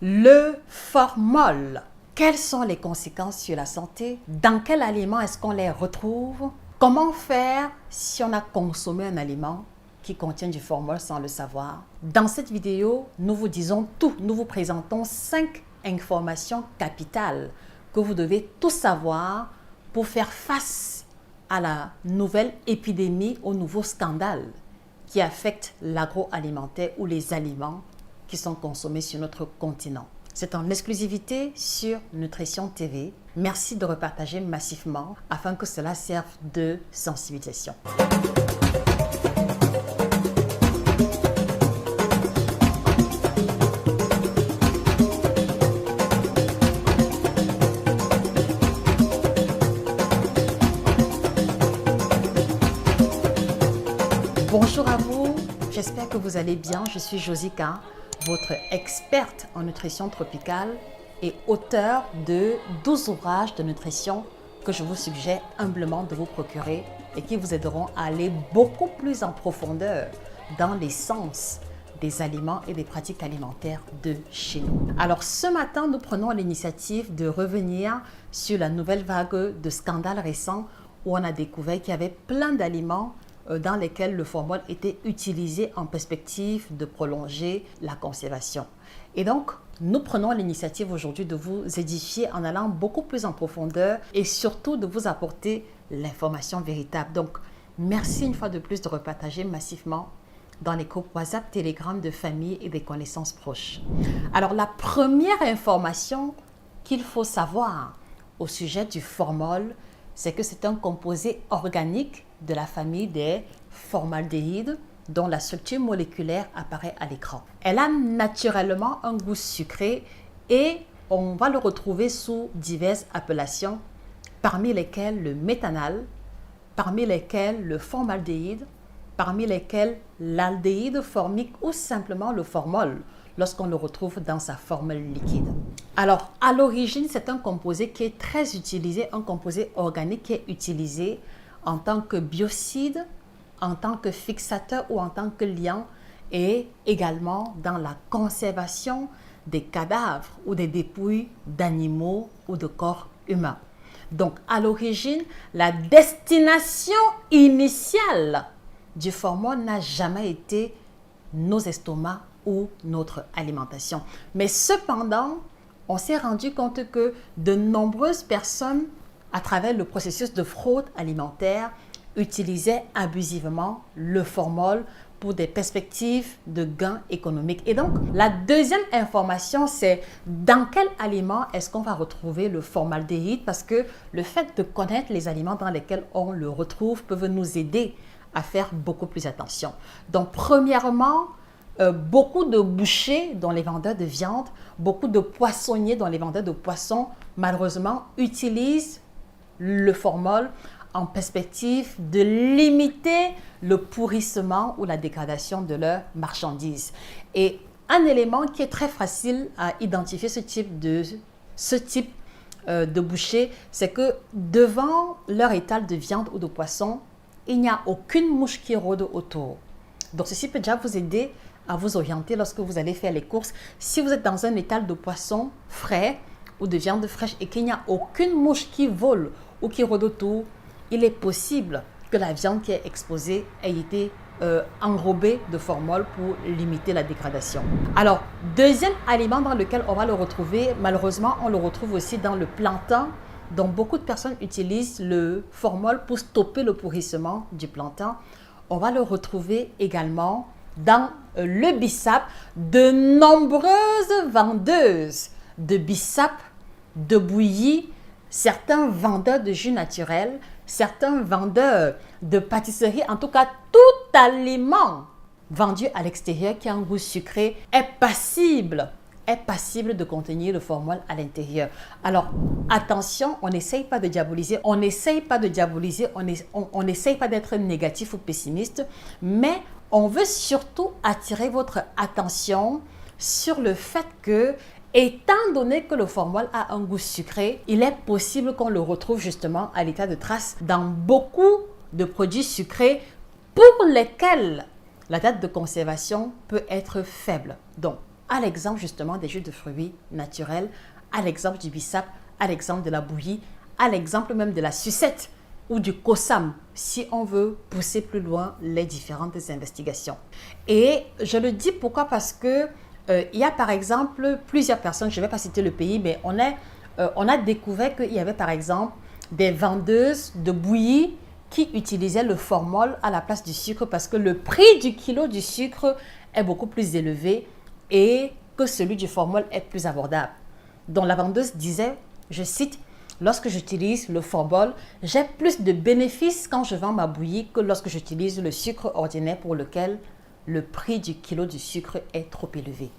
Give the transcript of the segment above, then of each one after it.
Le formol. Quelles sont les conséquences sur la santé? Dans quel aliment est-ce qu'on les retrouve? Comment faire si on a consommé un aliment qui contient du formol sans le savoir? Dans cette vidéo, nous vous disons tout. Nous vous présentons 5 informations capitales que vous devez tout savoir pour faire face à la nouvelle épidémie, au nouveau scandale qui affecte l'agroalimentaire ou les aliments qui sont consommés sur notre continent. C'est en exclusivité sur Nutrition TV. Merci de repartager massivement afin que cela serve de sensibilisation. Bonjour à vous, j'espère que vous allez bien. Je suis Josica, votre experte en nutrition tropicale et auteure de 12 ouvrages de nutrition que je vous suggère humblement de vous procurer et qui vous aideront à aller beaucoup plus en profondeur dans l'essence des aliments et des pratiques alimentaires de chez nous. Alors ce matin, nous prenons l'initiative de revenir sur la nouvelle vague de scandales récents où on a découvert qu'il y avait plein d'aliments dans lesquels le formol était utilisé en perspective de prolonger la conservation. Et donc, nous prenons l'initiative aujourd'hui de vous édifier en allant beaucoup plus en profondeur et surtout de vous apporter l'information véritable. Donc, merci une fois de plus de repartager massivement dans les groupes WhatsApp, Telegram de famille et des connaissances proches. Alors, la première information qu'il faut savoir au sujet du formol, c'est que c'est un composé organique de la famille des formaldéhydes dont la structure moléculaire apparaît à l'écran. Elle a naturellement un goût sucré et on va le retrouver sous diverses appellations, parmi lesquelles le méthanal, parmi lesquelles le formaldéhyde, parmi lesquelles l'aldéhyde formique ou simplement le formol lorsqu'on le retrouve dans sa forme liquide. Alors, à l'origine, c'est un composé qui est très utilisé, un composé organique qui est utilisé en tant que biocide, en tant que fixateur ou en tant que liant et également dans la conservation des cadavres ou des dépouilles d'animaux ou de corps humains. Donc, à l'origine, la destination initiale du formol n'a jamais été nos estomacs ou notre alimentation. Mais cependant, on s'est rendu compte que de nombreuses personnes, à travers le processus de fraude alimentaire, utilisaient abusivement le formol pour des perspectives de gains économiques. Et donc, la deuxième information, c'est dans quel aliment est-ce qu'on va retrouver le formaldéhyde? Parce que le fait de connaître les aliments dans lesquels on le retrouve peut nous aider à faire beaucoup plus attention. Donc, premièrement, beaucoup de bouchers, dont les vendeurs de viande, beaucoup de poissonniers, dont les vendeurs de poissons, malheureusement, utilisent le formol en perspective de limiter le pourrissement ou la dégradation de leurs marchandises. Et un élément qui est très facile à identifier ce type de boucher, c'est que devant leur étal de viande ou de poisson, il n'y a aucune mouche qui rôde autour. Donc ceci peut déjà vous aider à vous orienter lorsque vous allez faire les courses. Si vous êtes dans un étal de poisson frais ou de viande fraîche et qu'il n'y a aucune mouche qui vole ou qui rôde autour, il est possible que la viande qui est exposée ait été enrobée de formol pour limiter la dégradation. Alors, deuxième aliment dans lequel on va le retrouver, malheureusement, on le retrouve aussi dans le plantain, dont beaucoup de personnes utilisent le formol pour stopper le pourrissement du plantain. On va le retrouver également dans le bissap. De nombreuses vendeuses de bissap, de bouillie, certains vendeurs de jus naturel, certains vendeurs de pâtisserie, en tout cas tout aliment vendu à l'extérieur qui a un goût sucré est passible de contenir le formol à l'intérieur. Alors attention, on n'essaye pas de diaboliser, on n'essaye pas d'être négatif ou pessimiste, mais on veut surtout attirer votre attention sur le fait que, étant donné que le formol a un goût sucré, il est possible qu'on le retrouve justement à l'état de trace dans beaucoup de produits sucrés pour lesquels la date de conservation peut être faible. Donc, à l'exemple justement des jus de fruits naturels, à l'exemple du bissap, à l'exemple de la bouillie, à l'exemple même de la sucette ou du kossam, si on veut pousser plus loin les différentes investigations. Et je le dis pourquoi? Parce que il y a par exemple plusieurs personnes, je ne vais pas citer le pays, mais on a découvert qu'il y avait par exemple des vendeuses de bouillie qui utilisaient le formol à la place du sucre parce que le prix du kilo du sucre est beaucoup plus élevé et que celui du formol est plus abordable. Donc la vendeuse disait, je cite, « Lorsque j'utilise le formol, j'ai plus de bénéfices quand je vends ma bouillie que lorsque j'utilise le sucre ordinaire pour lequel le prix du kilo du sucre est trop élevé. »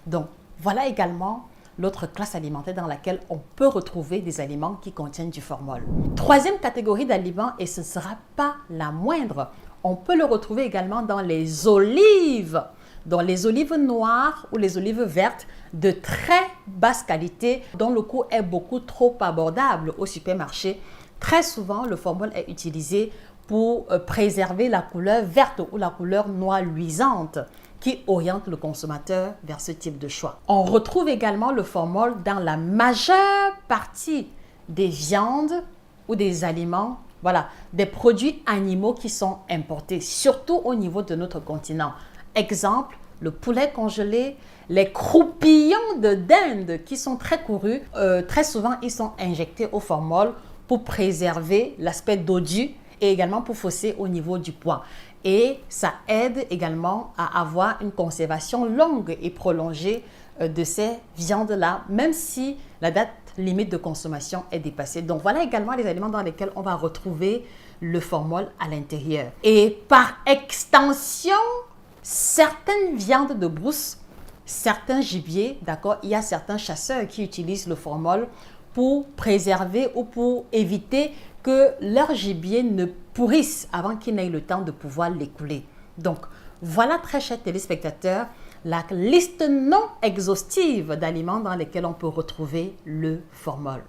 Donc voilà également l'autre classe alimentaire dans laquelle on peut retrouver des aliments qui contiennent du formol. Troisième catégorie d'aliments, et ce ne sera pas la moindre, on peut le retrouver également dans les olives. Dans les olives noires ou les olives vertes de très basse qualité dont le coût est beaucoup trop abordable au supermarché. Très souvent, le formol est utilisé pour préserver la couleur verte ou la couleur noire luisante qui oriente le consommateur vers ce type de choix. On retrouve également le formol dans la majeure partie des viandes ou des aliments, voilà, des produits animaux qui sont importés, surtout au niveau de notre continent. Exemple, le poulet congelé, les croupillons de dinde qui sont très courus. Très souvent, ils sont injectés au formol pour préserver l'aspect dodu et également pour fausser au niveau du poids. Et ça aide également à avoir une conservation longue et prolongée de ces viandes-là, même si la date limite de consommation est dépassée. Donc voilà également les aliments dans lesquels on va retrouver le formol à l'intérieur. Et par extension, certaines viandes de brousse, certains gibiers, d'accord, il y a certains chasseurs qui utilisent le formol pour préserver ou pour éviter que leur gibier ne pourrisse avant qu'il n'ait le temps de pouvoir l'écouler. Donc, voilà, très chers téléspectateurs, la liste non exhaustive d'aliments dans lesquels on peut retrouver le formol.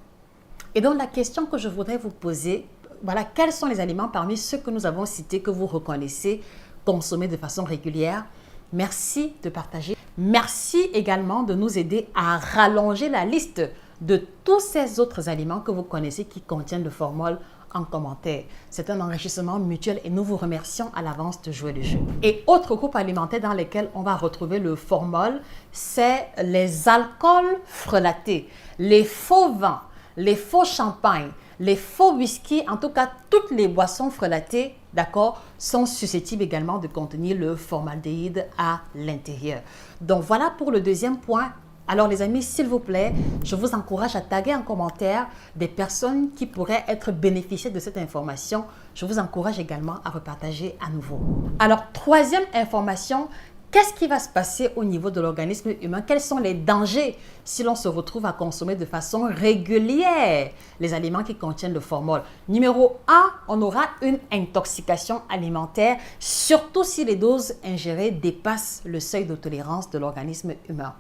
Et donc, la question que je voudrais vous poser, voilà, quels sont les aliments parmi ceux que nous avons cités que vous reconnaissez consommer de façon régulière? Merci de partager. Merci également de nous aider à rallonger la liste de tous ces autres aliments que vous connaissez qui contiennent le formol en commentaire. C'est un enrichissement mutuel et nous vous remercions à l'avance de jouer le jeu. Et autre groupe alimentaire dans lesquels on va retrouver le formol, c'est les alcools frelatés, les faux vins, les faux champagnes, les faux whisky, en tout cas toutes les boissons frelatées, d'accord, sont susceptibles également de contenir le formaldéhyde à l'intérieur. Donc voilà pour le deuxième point. Alors les amis, s'il vous plaît, je vous encourage à taguer en commentaire des personnes qui pourraient être bénéficiaires de cette information. Je vous encourage également à repartager à nouveau. Alors troisième information, qu'est-ce qui va se passer au niveau de l'organisme humain? Quels sont les dangers si l'on se retrouve à consommer de façon régulière les aliments qui contiennent le formol? Numéro 1, on aura une intoxication alimentaire, surtout si les doses ingérées dépassent le seuil de tolérance de l'organisme humain.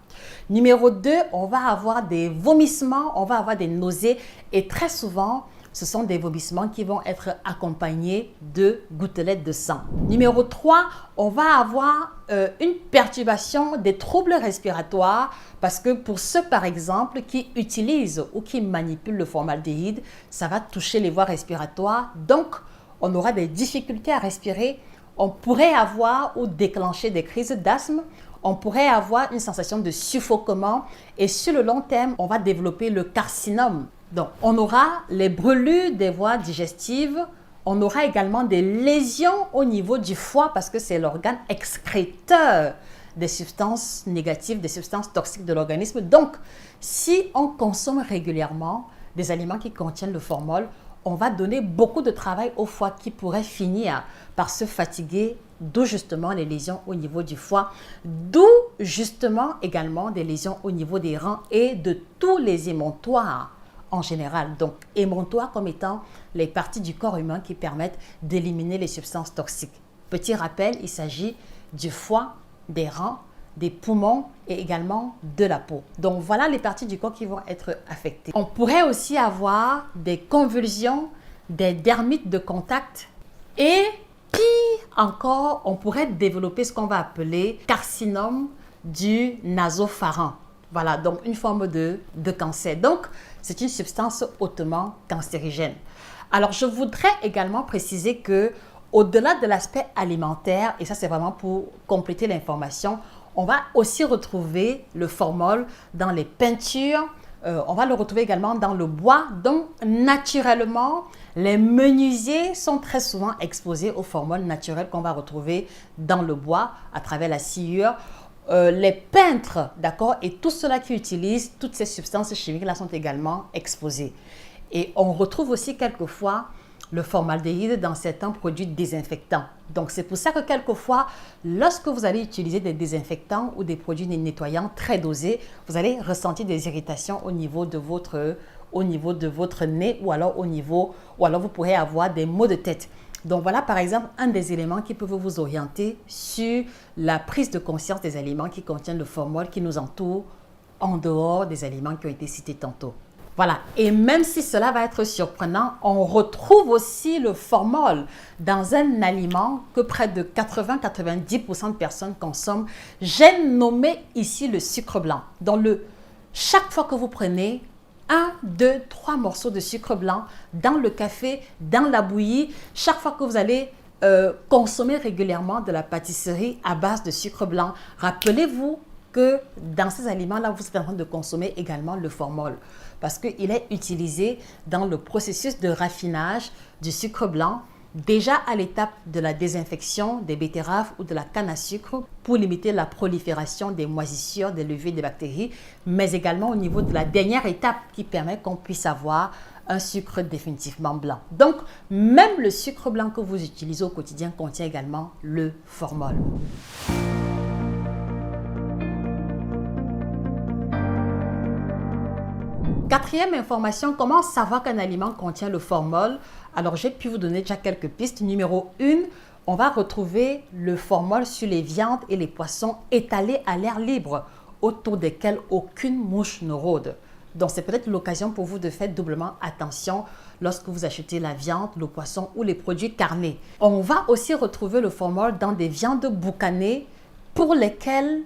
Numéro 2, on va avoir des vomissements, on va avoir des nausées et très souvent, ce sont des vomissements qui vont être accompagnés de gouttelettes de sang. Numéro 3, on va avoir une perturbation des troubles respiratoires parce que pour ceux par exemple qui utilisent ou qui manipulent le formaldéhyde, ça va toucher les voies respiratoires. Donc, on aura des difficultés à respirer. On pourrait avoir ou déclencher des crises d'asthme. On pourrait avoir une sensation de suffoquement et sur le long terme, on va développer le carcinome. Donc, on aura les brûlures des voies digestives, on aura également des lésions au niveau du foie parce que c'est l'organe excréteur des substances négatives, des substances toxiques de l'organisme. Donc, si on consomme régulièrement des aliments qui contiennent le formol, on va donner beaucoup de travail au foie qui pourrait finir par se fatiguer, d'où justement les lésions au niveau du foie, d'où justement également des lésions au niveau des reins et de tous les émontoires en général. Donc, émontoires comme étant les parties du corps humain qui permettent d'éliminer les substances toxiques. Petit rappel, il s'agit du foie, des reins, des poumons et également de la peau. Donc, voilà les parties du corps qui vont être affectées. On pourrait aussi avoir des convulsions, des dermites de contact et pire encore, on pourrait développer ce qu'on va appeler carcinome du nasopharyn. Voilà, donc une forme de cancer. Donc, c'est une substance hautement cancérigène. Alors, je voudrais également préciser que au-delà de l'aspect alimentaire, et ça c'est vraiment pour compléter l'information, on va aussi retrouver le formol dans les peintures, on va le retrouver également dans le bois. Donc, naturellement, les menuisiers sont très souvent exposés au formol naturel qu'on va retrouver dans le bois à travers la sciure. Les peintres, d'accord, et tous ceux-là qui utilisent toutes ces substances chimiques-là sont également exposés. Et on retrouve aussi quelquefois le formaldéhyde dans certains produits désinfectants. Donc, c'est pour ça que quelquefois, lorsque vous allez utiliser des désinfectants ou des produits nettoyants très dosés, vous allez ressentir des irritations au niveau de votre nez ou alors vous pourrez avoir des maux de tête. Donc, voilà par exemple un des éléments qui peuvent vous orienter sur la prise de conscience des aliments qui contiennent le formol qui nous entoure en dehors des aliments qui ont été cités tantôt. Voilà, et même si cela va être surprenant, on retrouve aussi le formol dans un aliment que près de 80-90% de personnes consomment. J'ai nommé ici le sucre blanc. Chaque fois que vous prenez 1, 2, 3 morceaux de sucre blanc dans le café, dans la bouillie, chaque fois que vous allez consommer régulièrement de la pâtisserie à base de sucre blanc, rappelez-vous que dans ces aliments-là, vous êtes en train de consommer également le formol parce qu'il est utilisé dans le processus de raffinage du sucre blanc, déjà à l'étape de la désinfection des betteraves ou de la canne à sucre pour limiter la prolifération des moisissures, des levures, des bactéries, mais également au niveau de la dernière étape qui permet qu'on puisse avoir un sucre définitivement blanc. Donc, même le sucre blanc que vous utilisez au quotidien contient également le formol. Quatrième information, comment savoir qu'un aliment contient le formol? Alors, j'ai pu vous donner déjà quelques pistes. Numéro 1, on va retrouver le formol sur les viandes et les poissons étalés à l'air libre, autour desquels aucune mouche ne rôde. Donc, c'est peut-être l'occasion pour vous de faire doublement attention lorsque vous achetez la viande, le poisson ou les produits carnés. On va aussi retrouver le formol dans des viandes boucanées pour lesquelles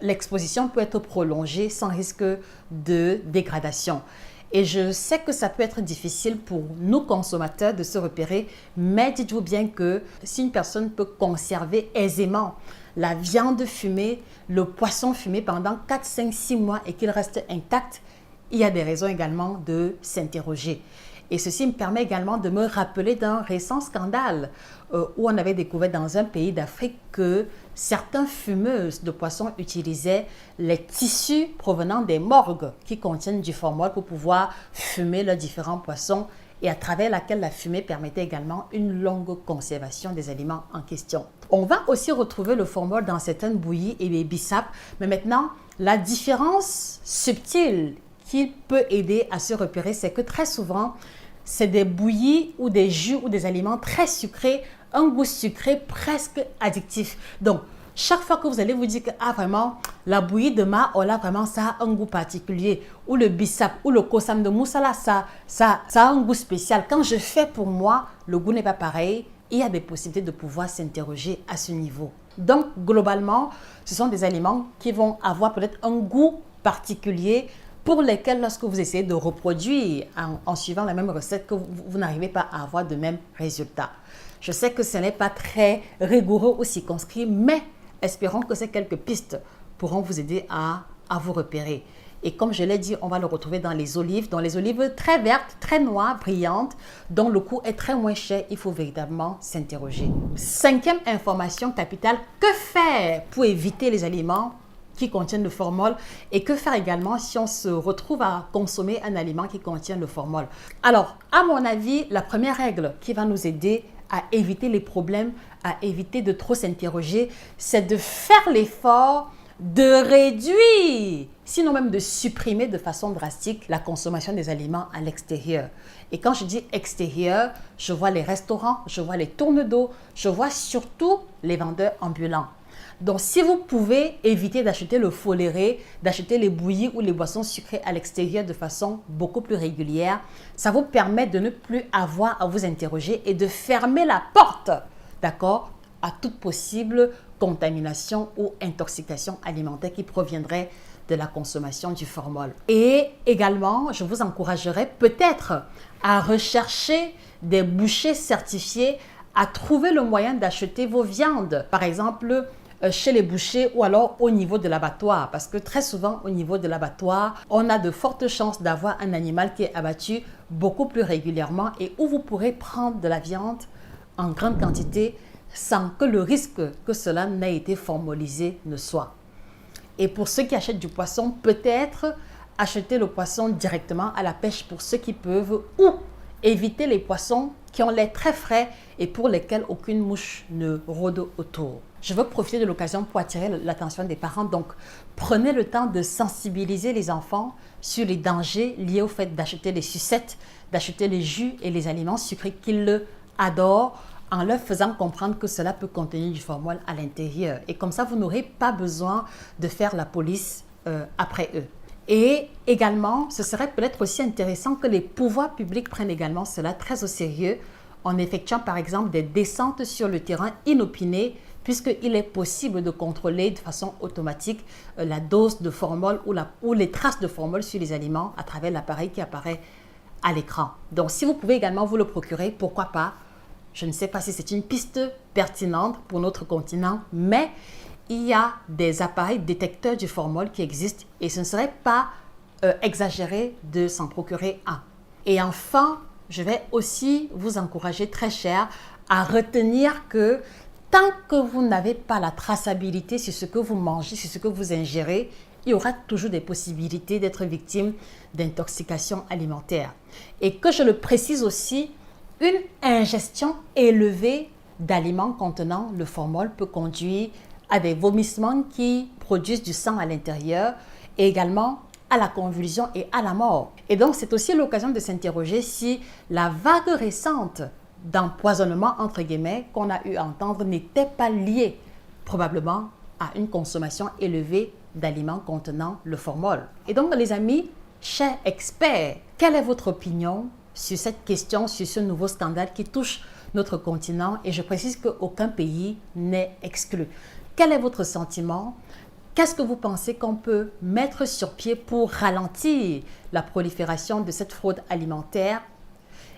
l'exposition peut être prolongée sans risque de dégradation. Et je sais que ça peut être difficile pour nous consommateurs de se repérer, mais dites-vous bien que si une personne peut conserver aisément la viande fumée, le poisson fumé pendant 4, 5, 6 mois et qu'il reste intact, il y a des raisons également de s'interroger. Et ceci me permet également de me rappeler d'un récent scandale où on avait découvert dans un pays d'Afrique que certaines fumeuses de poissons utilisaient les tissus provenant des morgues qui contiennent du formol pour pouvoir fumer leurs différents poissons et à travers laquelle la fumée permettait également une longue conservation des aliments en question. On va aussi retrouver le formol dans certaines bouillies et les bissap, mais maintenant, la différence subtile qui peut aider à se repérer, c'est que très souvent, c'est des bouillies ou des jus ou des aliments très sucrés, un goût sucré presque addictif. Donc, chaque fois que vous allez vous dire que vraiment, la bouillie de ma, oh là, vraiment, ça a un goût particulier, ou le bissap, ou le kosam de moussa, là, ça a un goût spécial. Quand je fais pour moi, le goût n'est pas pareil. Il y a des possibilités de pouvoir s'interroger à ce niveau. Donc, globalement, ce sont des aliments qui vont avoir peut-être un goût particulier pour lesquels, lorsque vous essayez de reproduire en suivant la même recette, que vous n'arrivez pas à avoir de mêmes résultats. Je sais que ce n'est pas très rigoureux ou circonscrit, mais espérons que ces quelques pistes pourront vous aider à vous repérer. Et comme je l'ai dit, on va le retrouver dans les olives très vertes, très noires, brillantes, dont le coût est très moins cher. Il faut véritablement s'interroger. Cinquième information capitale, que faire pour éviter les aliments qui contiennent le formol et que faire également si on se retrouve à consommer un aliment qui contient le formol? Alors, à mon avis, la première règle qui va nous aider à éviter les problèmes, à éviter de trop s'interroger, c'est de faire l'effort de réduire, sinon même de supprimer de façon drastique la consommation des aliments à l'extérieur. Et quand je dis extérieur, je vois les restaurants, je vois les tournes d'eau, je vois surtout les vendeurs ambulants. Donc, si vous pouvez éviter d'acheter le foléré, d'acheter les bouillies ou les boissons sucrées à l'extérieur de façon beaucoup plus régulière, ça vous permet de ne plus avoir à vous interroger et de fermer la porte, d'accord, à toute possible contamination ou intoxication alimentaire qui proviendrait de la consommation du formol. Et également, je vous encouragerais peut-être à rechercher des bouchers certifiés, à trouver le moyen d'acheter vos viandes. Par exemple, chez les bouchers ou alors au niveau de l'abattoir. Parce que très souvent, au niveau de l'abattoir, on a de fortes chances d'avoir un animal qui est abattu beaucoup plus régulièrement et où vous pourrez prendre de la viande en grande quantité sans que le risque que cela n'ait été formolisé ne soit. Et pour ceux qui achètent du poisson, peut-être acheter le poisson directement à la pêche pour ceux qui peuvent ou éviter les poissons qui ont l'air très frais et pour lesquels aucune mouche ne rôde autour. Je veux profiter de l'occasion pour attirer l'attention des parents. Donc, prenez le temps de sensibiliser les enfants sur les dangers liés au fait d'acheter les sucettes, d'acheter les jus et les aliments sucrés qu'ils adorent en leur faisant comprendre que cela peut contenir du formol à l'intérieur. Et comme ça, vous n'aurez pas besoin de faire la police après eux. Et également, ce serait peut-être aussi intéressant que les pouvoirs publics prennent également cela très au sérieux en effectuant par exemple des descentes sur le terrain inopinées puisqu'il est possible de contrôler de façon automatique la dose de formol ou les traces de formol sur les aliments à travers l'appareil qui apparaît à l'écran. Donc, si vous pouvez également vous le procurer, pourquoi pas? Je ne sais pas si c'est une piste pertinente pour notre continent, mais il y a des appareils détecteurs du formol qui existent et ce ne serait pas exagéré de s'en procurer un. Et enfin, je vais aussi vous encourager très cher à retenir que tant que vous n'avez pas la traçabilité sur ce que vous mangez, sur ce que vous ingérez, il y aura toujours des possibilités d'être victime d'intoxication alimentaire. Et que je le précise aussi, une ingestion élevée d'aliments contenant le formol peut conduire à des vomissements qui produisent du sang à l'intérieur et également à la convulsion et à la mort. Et donc, c'est aussi l'occasion de s'interroger si la vague récente d'empoisonnement, entre guillemets, qu'on a eu à entendre n'était pas liée probablement à une consommation élevée d'aliments contenant le formol. Et donc, les amis, chers experts, quelle est votre opinion sur cette question, sur ce nouveau scandale qui touche notre continent? Et je précise qu'aucun pays n'est exclu. Quel est votre sentiment? Qu'est-ce que vous pensez qu'on peut mettre sur pied pour ralentir la prolifération de cette fraude alimentaire?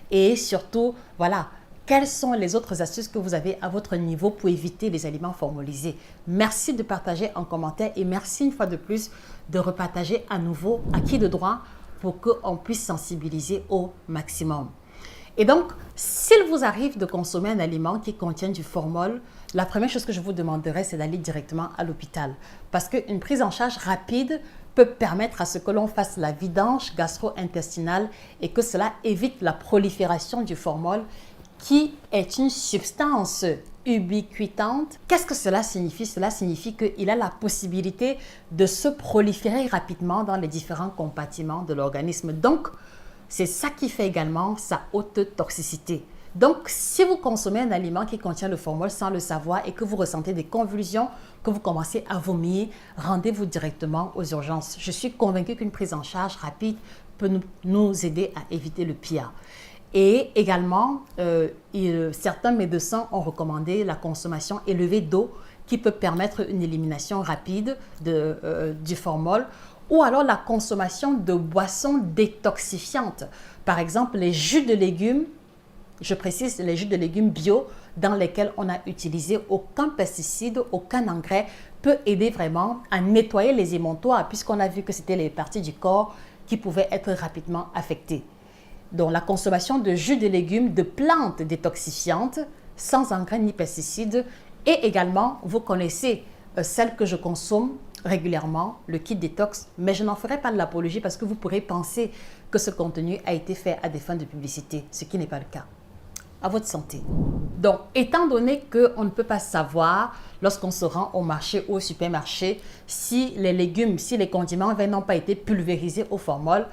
Et surtout, voilà, quelles sont les autres astuces que vous avez à votre niveau pour éviter les aliments formolisés? Merci de partager en commentaire et merci une fois de plus de repartager à nouveau à qui de droit pour qu'on puisse sensibiliser au maximum. Et donc, s'il vous arrive de consommer un aliment qui contient du formol, la première chose que je vous demanderai, c'est d'aller directement à l'hôpital. Parce qu'une prise en charge rapide peut permettre à ce que l'on fasse la vidange gastro-intestinale et que cela évite la prolifération du formol qui est une substance ubiquitante. Qu'est-ce que cela signifie? Cela signifie qu'il a la possibilité de se proliférer rapidement dans les différents compartiments de l'organisme. Donc, c'est ça qui fait également sa haute toxicité. Donc, si vous consommez un aliment qui contient le formol sans le savoir et que vous ressentez des convulsions, que vous commencez à vomir, rendez-vous directement aux urgences. Je suis convaincue qu'une prise en charge rapide peut nous aider à éviter le pire. Et également, certains médecins ont recommandé la consommation élevée d'eau qui peut permettre une élimination rapide du formol ou alors la consommation de boissons détoxifiantes. Par exemple, les jus de légumes, je précise les jus de légumes bio dans lesquels on n'a utilisé aucun pesticide, aucun engrais, peut aider vraiment à nettoyer les émontoires puisqu'on a vu que c'était les parties du corps qui pouvaient être rapidement affectées. Donc, la consommation de jus de légumes, de plantes détoxifiantes, sans engrais ni pesticides. Et également, vous connaissez celle que je consomme régulièrement, le kit détox. Mais je n'en ferai pas de l'apologie parce que vous pourrez penser que ce contenu a été fait à des fins de publicité, ce qui n'est pas le cas. À votre santé. Donc, étant donné qu'on ne peut pas savoir, lorsqu'on se rend au marché ou au supermarché, si les légumes, si les condiments n'ont pas été pulvérisés au formol,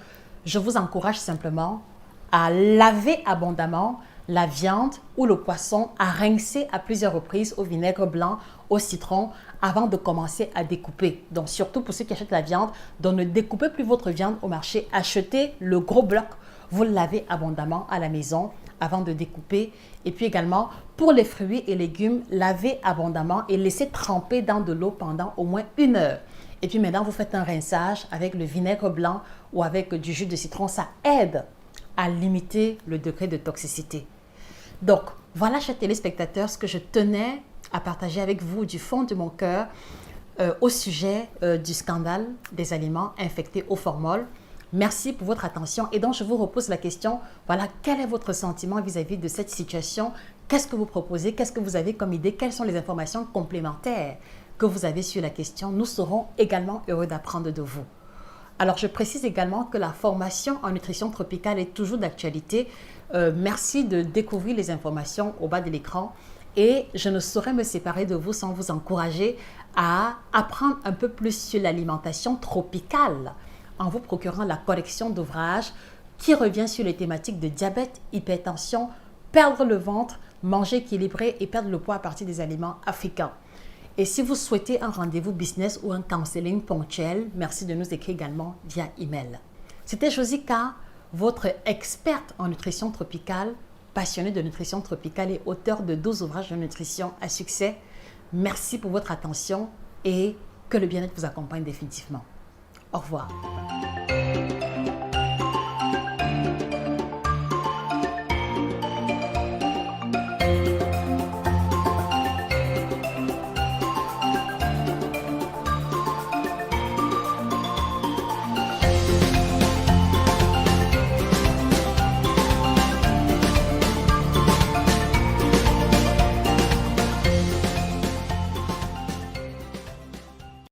je vous encourage simplement à laver abondamment la viande ou le poisson, à rincer à plusieurs reprises au vinaigre blanc, au citron, avant de commencer à découper. Donc, surtout pour ceux qui achètent la viande, donc ne découpez plus votre viande au marché. Achetez le gros bloc, vous le lavez abondamment à la maison avant de découper. Et puis également, pour les fruits et légumes, lavez abondamment et laissez tremper dans de l'eau pendant au moins 1 heure. Et puis maintenant, vous faites un rinçage avec le vinaigre blanc ou avec du jus de citron. Ça aide à limiter le degré de toxicité. Donc, voilà, chers téléspectateurs, ce que je tenais à partager avec vous du fond de mon cœur au sujet du scandale des aliments infectés au formol. Merci pour votre attention et donc je vous repose la question, voilà, quel est votre sentiment vis-à-vis de cette situation? Qu'est-ce que vous proposez? Qu'est-ce que vous avez comme idée? Quelles sont les informations complémentaires que vous avez sur la question? Nous serons également heureux d'apprendre de vous. Alors, je précise également que la formation en nutrition tropicale est toujours d'actualité. Merci de découvrir les informations au bas de l'écran et je ne saurais me séparer de vous sans vous encourager à apprendre un peu plus sur l'alimentation tropicale en vous procurant la collection d'ouvrages qui revient sur les thématiques de diabète, hypertension, perdre le ventre, manger équilibré et perdre le poids à partir des aliments africains. Et si vous souhaitez un rendez-vous business ou un counseling ponctuel, merci de nous écrire également via email. C'était Josika, votre experte en nutrition tropicale, passionnée de nutrition tropicale et auteure de 12 ouvrages de nutrition à succès. Merci pour votre attention et que le bien-être vous accompagne définitivement. Au revoir.